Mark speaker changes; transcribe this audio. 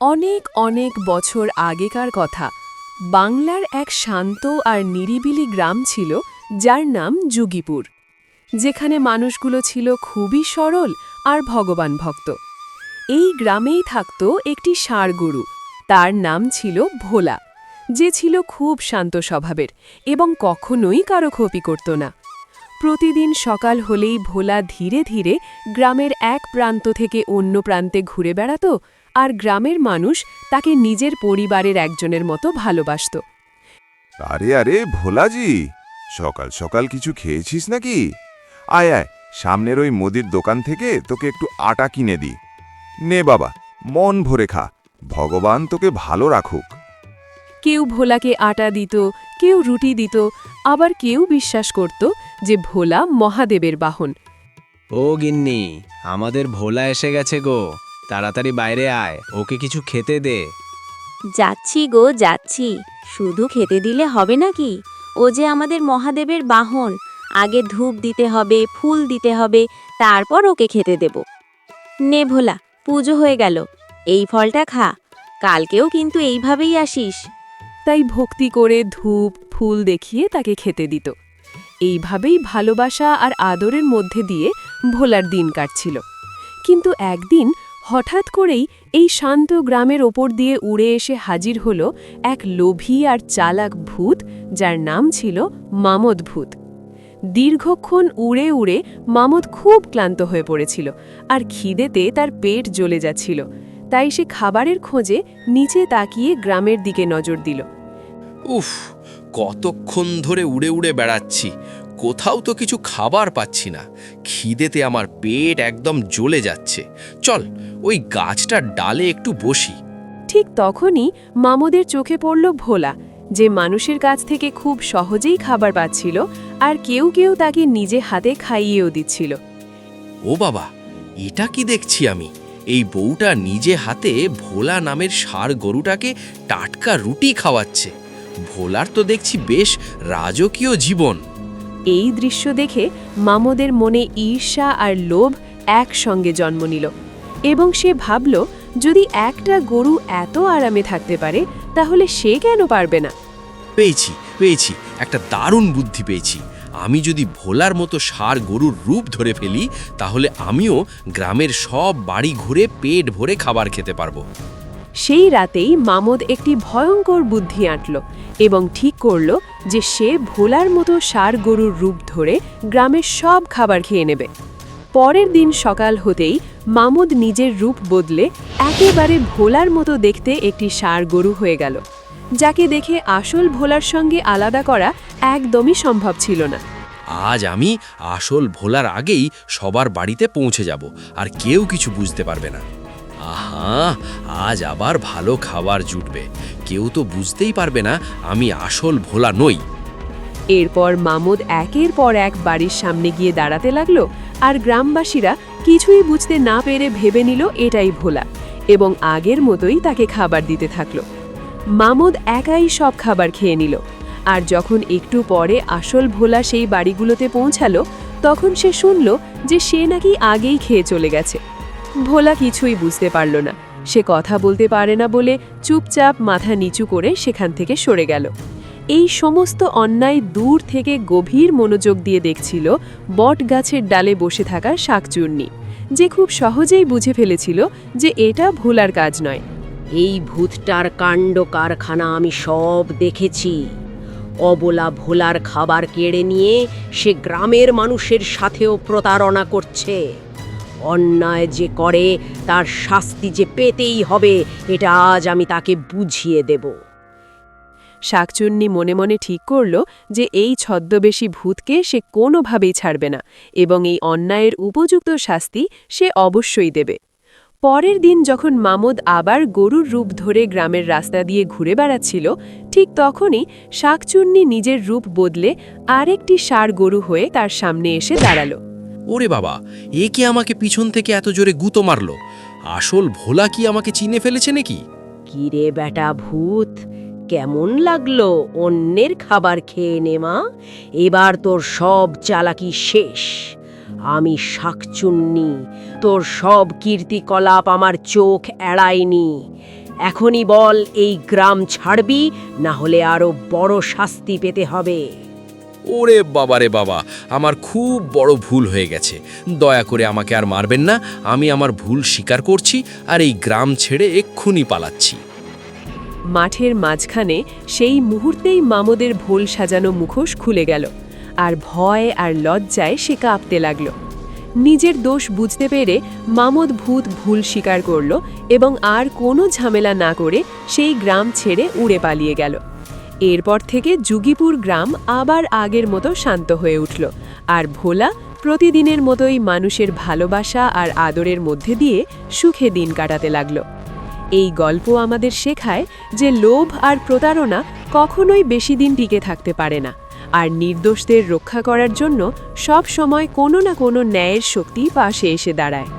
Speaker 1: অনেক অনেক বছর আগেকার কথা। বাংলার এক শান্ত আর নিরিবিলি গ্রাম ছিল যার নাম যুগীপুর, যেখানে মানুষগুলো ছিল খুবই সরল আর ভগবান ভক্ত। এই গ্রামেই থাকত একটি ষাঁড় গরু, তার নাম ছিল ভোলা, যে ছিল খুব শান্ত স্বভাবের এবং কখনোই কারো ক্ষতি করত না। প্রতিদিন সকাল হলেই ভোলা ধীরে ধীরে গ্রামের এক প্রান্ত থেকে অন্য প্রান্তে ঘুরে বেড়াত, আর গ্রামের মানুষ তাকে নিজের পরিবারের একজনের মতো ভালোবাসত।
Speaker 2: আরে আরে ভোলাজি, সকাল সকাল কিছু খেয়েছিস নাকি? আয় আয়, সামনের ওই মুদির দোকান থেকে তোকে একটু আটা কিনে দিই। নে বাবা, মন ভরে খা, ভগবান তোকে ভালো রাখুক।
Speaker 1: কেউ ভোলাকে আটা দিত, কেউ রুটি দিত, আবার কেউ বিশ্বাস করত যে ভোলা মহাদেবের বাহন।
Speaker 3: ও গিন্নি, আমাদের ভোলা এসে গেছে গো, তাড়াতাড়ি বাইরে আয়, ওকে কিছু খেতে দে।
Speaker 4: যাচ্ছি গো যাচ্ছি, শুধু খেতে দিলে হবে নাকি? ও যে আমাদের মহাদেবের বাহন, আগে ধূপ দিতে হবে, ফুল দিতে হবে, তারপর ওকে খেতে দেব। নে ভোলা, পুজো হয়ে গেল, এই ফলটা খা, কালকেও কিন্তু এইভাবেই আসিস।
Speaker 1: তাই ভক্তি করে ধূপ ফুল দেখিয়ে তাকে খেতে দিত। এইভাবেই ভালোবাসা আর আদরের মধ্যে দিয়ে ভোলার দিন কাটছিল। কিন্তু একদিন হঠাৎ করেই এই শান্ত গ্রামের ওপর দিয়ে উড়ে এসে হাজির হল এক লোভী আর চালাক ভূত, যার নাম ছিল মামদ ভূত। দীর্ঘক্ষণ উড়ে উড়ে মামদ খুব ক্লান্ত হয়ে পড়েছিল, আর খিদেতে তার পেট জ্বলে যাচ্ছিল। তাই সে খাবারের খোঁজে নিচে তাকিয়ে গ্রামের দিকে নজর দিল।
Speaker 5: উফ, কতক্ষণ ধরে উড়ে উড়ে বেড়াচ্ছি, কোথাও তো কিছু খাবার পাচ্ছি না। খিদেতে আমার পেট একদম জ্বলে যাচ্ছে। চল, ওই গাছটার ডালে একটু বসি।
Speaker 1: ঠিক তখনই মামদের চোখে পড়ল ভোলা, যে মানুষের কাছ থেকে খুব সহজেই খাবার পাচ্ছিল, আর কেউ কেউ তাকে নিজে হাতে খাইয়েও দিচ্ছিল।
Speaker 5: ও বাবা, এটা কি দেখছি আমি? এই বউটা নিজে হাতে ভোলা নামের ষাঁড় গরুটাকে টাটকা রুটি খাওয়াচ্ছে। ভোলার তো দেখছি বেশ রাজকীয় জীবন।
Speaker 1: এই দৃশ্য দেখে মামদের মনে ঈর্ষা আর লোভ একসঙ্গে জন্ম নিল, এবং সে ভাবল, যদি একটা গরু এত আরামে থাকতে পারে, তাহলে সে কেন পারবে না?
Speaker 5: পেয়েছি, একটা দারুণ বুদ্ধি পেয়েছি। আমি যদি ভোলার মতো ষাঁড় গরুর রূপ ধরে ফেলি, তাহলে আমিও গ্রামের সব বাড়ি ঘুরে পেট ভরে খাবার খেতে পারবো।
Speaker 1: সেই রাতেই মামদ একটি ভয়ঙ্কর বুদ্ধি আঁটল এবং ঠিক করল যে সে ভোলার মতো ষাঁড় গরুর রূপ ধরে গ্রামের সব খাবার খেয়ে নেবে। পরের দিন সকাল হতেই মামদ নিজের রূপ বদলে একেবারে ভোলার মতো দেখতে একটি ষাঁড় গরু হয়ে গেল, যাকে দেখে আসল ভোলার সঙ্গে আলাদা করা একদমই সম্ভব ছিল না।
Speaker 5: আজ আমি আসল ভোলার আগেই সবার বাড়িতে পৌঁছে যাব, আর কেউ কিছু বুঝতে পারবে না। আহা, আজ আবার ভালো খাবার জুটবে, কেউ তো বুঝতেই পারবে না আমি আসল ভোলা নই।
Speaker 1: এরপর মামদ একের পর এক বাড়ির সামনে গিয়ে দাঁড়াতে লাগলো, আর গ্রামবাসীরা কিছুই বুঝতে না পেরে ভেবে নিল এটাই ভোলা, এবং আগের মতোই তাকে খাবার দিতে থাকলো। মামদ একাই সব খাবার খেয়ে নিল, আর যখন একটু পরে আসল ভোলা সেই বাড়িগুলোতে পৌঁছালো, তখন সে শুনল যে সে নাকি আগেই খেয়ে চলে গেছে। ভোলা কিছুই বুঝতে পারল না, সে কথা বলতে পারে না বলে চুপচাপ মাথা নিচু করে সেখান থেকে সরে গেল। এই সমস্ত অন্যায় দূর থেকে গভীর মনোযোগ দিয়ে দেখছিল বট গাছের ডালে বসে থাকা শাকচুন্নি, যে খুব সহজেই বুঝে ফেলেছিল যে এটা ভোলার কাজ নয়।
Speaker 6: এই ভূতটার কাণ্ড কারখানা আমি সব দেখেছি। অবলা ভোলার খাবার কেড়ে নিয়ে সে গ্রামের মানুষের সাথেও প্রতারণা করছে। অন্যায় যে করে তার শাস্তি যে পেতেই হবে, এটা আজ আমি তাকে বুঝিয়ে দেব।
Speaker 1: শাকচুন্নি মনে মনে ঠিক করল যে এই ছদ্মবেশী ভূতকে সে কোনোভাবেই ছাড়বে না, এবং এই অন্যায়ের উপযুক্ত শাস্তি সে অবশ্যই দেবে। পরের দিন যখন মামদ আবার গরুর রূপ ধরে গ্রামের রাস্তা দিয়ে ঘুরে বেড়াচ্ছিল, ঠিক তখনই শাকচুন্নি নিজের রূপ বদলে আরেকটি ষাঁড় গরু হয়ে তার সামনে এসে দাঁড়ালো।
Speaker 5: ওরে বাবা, এ কি আমাকে পিছন থেকে এত জোরে গুঁতো মারলো? আসল ভোলা কি আমাকে চিনে ফেলেছে নাকি?
Speaker 6: কিরে বেটা ভূত, কেমন লাগলো অন্যের খাবার খেয়ে নেমা? এবার তোর সব চালাকি শেষ। আমি শাকচুন্নি, তোর সব কীর্তিকলাপ আমার চোখ এড়ায়নি। এখনই বল, এই গ্রাম ছাড়বি, না হলে আরো বড় শাস্তি পেতে হবে।
Speaker 5: ওরে বাবা রে বাবা, আমার খুব বড় ভুল হয়ে গেছে, দয়া করে আমাকে আর মারবেন না। আমি আমার ভুল স্বীকার করছি আর এই গ্রাম ছেড়ে এক্ষুনি পালাচ্ছি।
Speaker 1: মাঠের মাঝখানে সেই মুহূর্তেই মামুদের ভোল সাজানো মুখোশ খুলে গেল, আর ভয় আর লজ্জায় সে কাঁপতে লাগল। নিজের দোষ বুঝতে পেরে মামুদ ভুল স্বীকার করল এবং আর কোনো ঝামেলা না করে সেই গ্রাম ছেড়ে উড়ে পালিয়ে গেল। এরপর থেকে যুগীপুর গ্রাম আবার আগের মতো শান্ত হয়ে উঠল, আর ভোলা প্রতিদিনের মতোই মানুষের ভালোবাসা আর আদরের মধ্যে দিয়ে সুখে দিন কাটাতে লাগল। এই গল্প আমাদের শেখায় যে লোভ আর প্রতারণা কখনোই বেশি দিন টিকে থাকতে পারে না, আর নির্দোষদের রক্ষা করার জন্য সব সময় কোনো না কোনো ন্যায়ের শক্তি পাশে এসে দাঁড়ায়।